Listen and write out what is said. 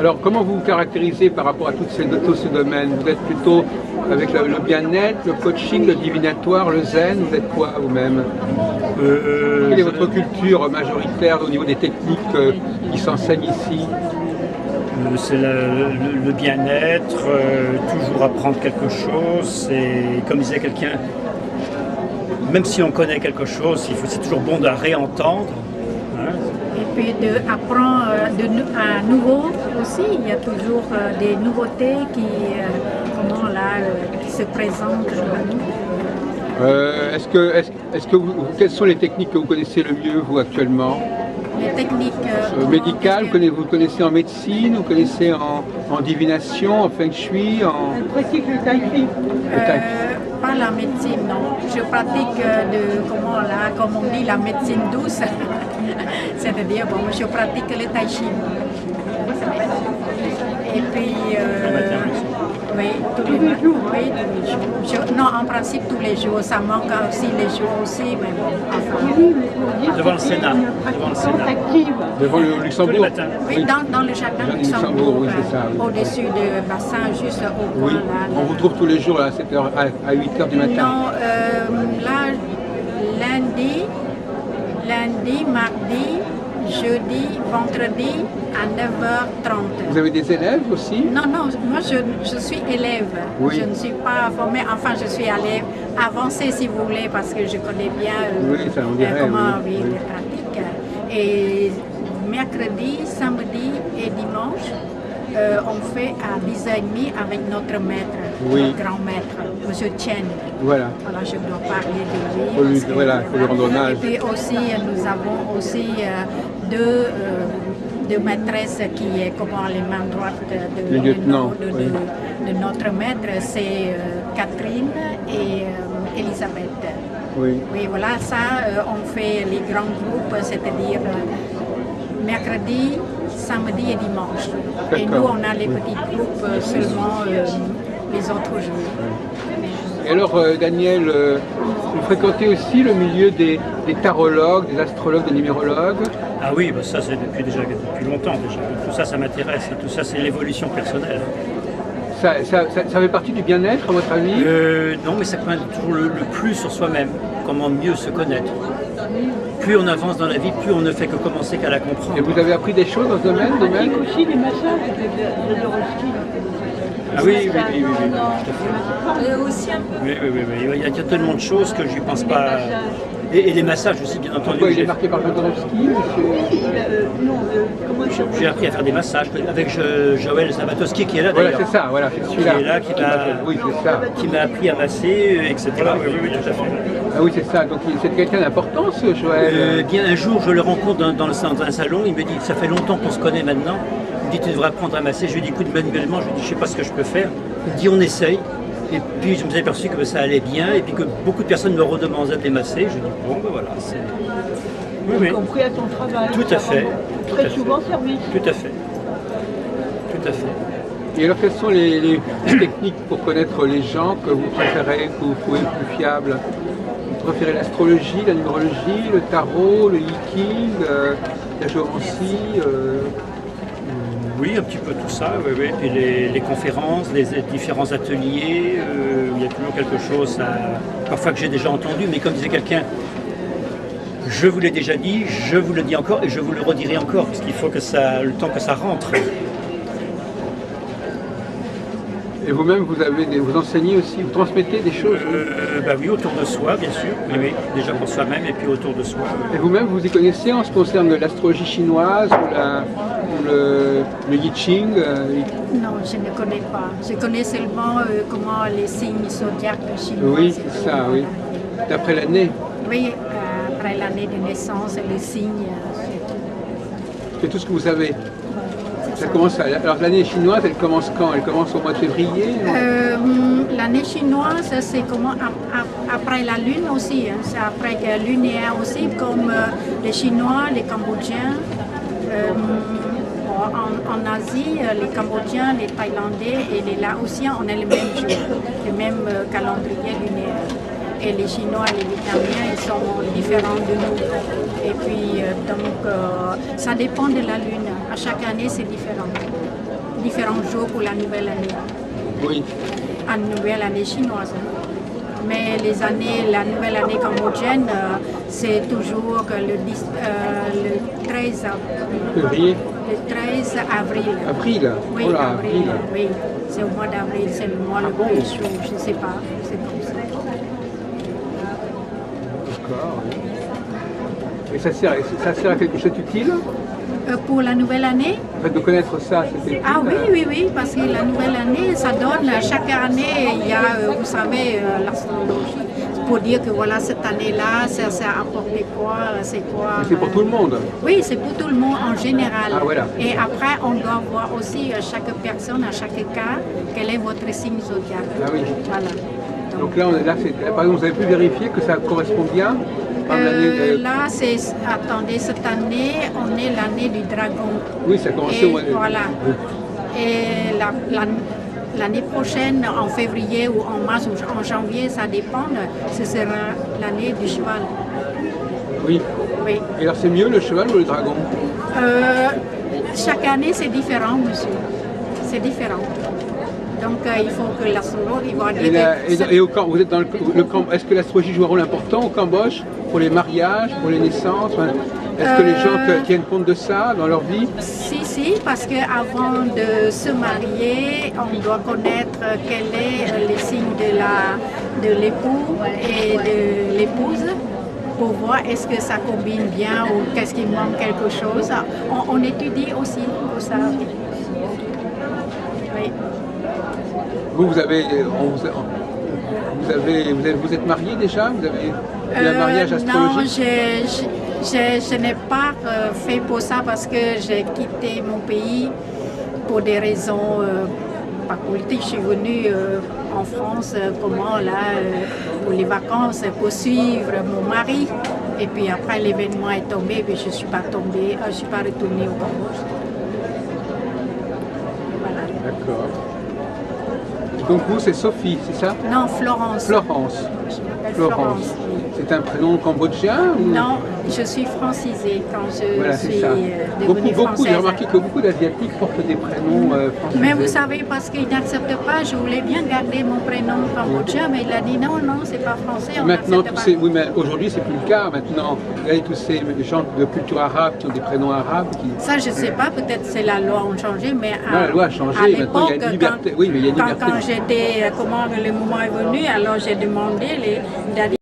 Alors, comment vous vous caractérisez par rapport à tous ces domaines? Vous êtes plutôt avec le bien-être, le coaching, le divinatoire, le zen, vous êtes quoi vous-même? Quelle est votre culture majoritaire au niveau des techniques qui s'enseignent ici? C'est le bien-être, toujours apprendre quelque chose. Et comme disait quelqu'un, même si on connaît quelque chose, c'est toujours bon de la réentendre. Hein. Et puis d'apprendre à nouveau aussi. Il y a toujours des nouveautés qui se présentent à nous. Quelles sont les techniques que vous connaissez le mieux, vous, actuellement? Les techniques médicales, vous connaissez en médecine, vous connaissez en divination, en feng shui, Elle pratique le tai chi. Pas la médecine, non. Je pratique comme on dit, la médecine douce. C'est-à-dire, je pratique le tai chi. Et puis, oui, tous les jours. Oui, tous les jours. Non, en principe tous les jours. Ça manque aussi les jours aussi, mais bon, enfin. Devant le Sénat. Devant le Luxembourg. Tous les matins. Oui, dans le jardin du Luxembourg, oui, c'est ça. Oui. Au-dessus du bassin, juste au coin. Oui. Là. On vous trouve tous les jours là, à 7h, à 8h du matin. Non, là, lundi, mardi, jeudi, vendredi à 9h30. Vous avez des élèves aussi? Non, moi je suis élève. Oui. Je ne suis pas formée, enfin je suis allée avancer si vous voulez parce que je connais bien ça, on dirait, comment oui. les pratiques. Et mercredi, samedi et dimanche, on fait à 10h30 avec notre maître, notre grand maître, M. Chen. Voilà. Voilà, je dois parler de lui. Il faut lui rendre hommage. Et puis aussi, nous avons aussi deux maîtresses qui est comme les mains droites de notre maître, c'est Catherine et Elisabeth. Oui. Oui, voilà, ça, on fait les grands groupes, c'est-à-dire mercredi, samedi et dimanche. Et nous, on a les petits groupes seulement les autres jours. Et alors, Daniel, vous fréquentez aussi le milieu des tarologues, des astrologues, des numérologues? Ah oui, bah ça c'est depuis longtemps déjà. Tout ça, ça m'intéresse. Tout ça, c'est l'évolution personnelle. Ça fait partie du bien-être, à votre avis? Non, mais ça connaît toujours le plus sur soi-même. Comment mieux se connaître. Plus on avance dans la vie, plus on ne fait que commencer qu'à la comprendre. Et vous avez appris des choses dans ce domaine? On pratique aussi des massages de Roski. Ah oui, tout à fait. Aussi un peu. Oui. Il y a tellement de choses que je n'y pense pas. Et les massages aussi, bien entendu. Pourquoi il est marqué par Jodorowsky? J'ai appris à faire des massages avec Joël Sabatowski qui est là d'ailleurs. Voilà, c'est ça, voilà, c'est celui-là. Qui est là, qui m'a appris à masser, etc. Oui, tout à fait. Ah oui, c'est ça. Donc c'est quelqu'un d'important, ce Joël. Bien un jour, je le rencontre dans un salon. Il me dit, ça fait longtemps qu'on se connaît maintenant. Il me dit, tu devrais apprendre à masser. Je lui dis, écoute, manuellement, je lui dis, je sais pas ce que je peux faire. Il me dit, on essaye. Et puis je me suis aperçu que ça allait bien et puis que beaucoup de personnes me redemandaient de les masser. Je dis, bon, ben voilà, c'est... Oui. Compris à ton travail. Tout à fait. Très souvent servi. Tout à fait. Et alors, quelles sont les techniques pour connaître les gens que vous préférez, que vous trouvez plus fiables? Vous préférez l'astrologie, la numérologie, le tarot, le yiking, la géomancie Oui, un petit peu tout ça, oui. Et les conférences, les différents ateliers, il y a toujours quelque chose parfois que j'ai déjà entendu, mais comme disait quelqu'un, je vous l'ai déjà dit, je vous le dis encore et je vous le redirai encore, parce qu'il faut que le temps que ça rentre. Et vous-même, vous enseignez aussi, vous transmettez des choses? Oui, autour de soi, bien sûr. Oui, déjà pour soi-même et puis autour de soi. Et vous-même, vous y connaissez en ce qui concerne l'astrologie chinoise ou le I Ching? Non, je ne connais pas. Je connais seulement comment les signes zodiaques chinois. Oui, c'est ça, oui. D'après l'année? Oui, après l'année de naissance, les signes, c'est tout. C'est tout ce que vous savez? Ça commence alors l'année chinoise, elle commence quand? Elle commence au mois de février? L'année chinoise, c'est comment après la lune aussi. Hein. C'est après que lunaire aussi, comme les Chinois, les Cambodgiens. En Asie, les Cambodgiens, les Thaïlandais et les Laotiens, on a le même jour, le même calendrier lunaire. Et les Chinois et les Vietnamiens, ils sont différents de nous. Et puis, donc, ça dépend de la lune. À chaque année, c'est différent. différents jours pour la nouvelle année. Oui. La nouvelle année chinoise. Mais la nouvelle année cambodgienne, c'est toujours le 13 Février. Le 13 avril. Avril. Oui, Oh là, avril. Oui, c'est au mois d'avril, c'est le mois le plus chaud, je ne sais pas, c'est comme ça. D'accord. Et ça sert à quelque chose d'utile? Pour la nouvelle année? En fait, de connaître ça, c'était utile. Ah oui, parce que la nouvelle année, ça donne, chaque année, il y a, vous savez, l'astrologie, pour dire que voilà, cette année-là, ça a apporté quoi, c'est quoi. C'est pour tout le monde? Oui, c'est pour tout le monde en général. Ah, voilà. Et après, on doit voir aussi chaque personne, à chaque cas, quel est votre signe zodiaque. Ah oui. Voilà. Donc là, par exemple, vous avez pu vérifier que ça correspond bien? Là, attendez, cette année, on est l'année du dragon. Oui, ça a commencé au mois de... Voilà. Et l'année prochaine, en février ou en mars ou en janvier, ça dépend, ce sera l'année du cheval. Oui. Oui. Et alors, c'est mieux le cheval ou le dragon? Chaque année, c'est différent, monsieur. C'est différent. Donc, il faut que l'astrologue va dire et au camp, vous êtes dans le camp, est-ce que l'astrologie joue un rôle important au Cambodge pour les mariages, pour les naissances? Est-ce que les gens tiennent compte de ça dans leur vie? Si, parce qu'avant de se marier, on doit connaître quel est le signe de l'époux et de l'épouse pour voir est-ce que ça combine bien ou qu'est-ce qu'il manque quelque chose. On étudie aussi pour ça. Oui. Vous êtes marié déjà? Vous avez eu un mariage astrologique? Non, je n'ai pas fait pour ça parce que j'ai quitté mon pays pour des raisons pas politiques. Je suis venue en France pour les vacances, pour suivre mon mari. Et puis après l'événement est tombé, puis je ne suis pas retournée au Cambodge. Voilà. D'accord. Donc vous, c'est Sophie, c'est ça? Non, Florence. Florence. Je m'appelle Florence. Oui. C'est un prénom cambodgien ou... Non, je suis francisée quand je suis devenue française. J'ai remarqué que beaucoup d'Asiatiques portent des prénoms français. Mais vous savez, parce qu'il n'accepte pas, je voulais bien garder mon prénom cambodgien, mais il a dit non, c'est pas français, on maintenant, n'accepte pas. Oui, mais aujourd'hui, c'est plus le cas. Maintenant, il y a tous ces gens de culture arabe qui ont des prénoms arabes. Ça, je ne sais pas, peut-être c'est la loi a changé, mais la loi a changé, à l'époque, il y a une liberté. Oui, mais il y a une liberté. Quand j'étais, comment le moment est venu, alors j'ai demandé, il a dit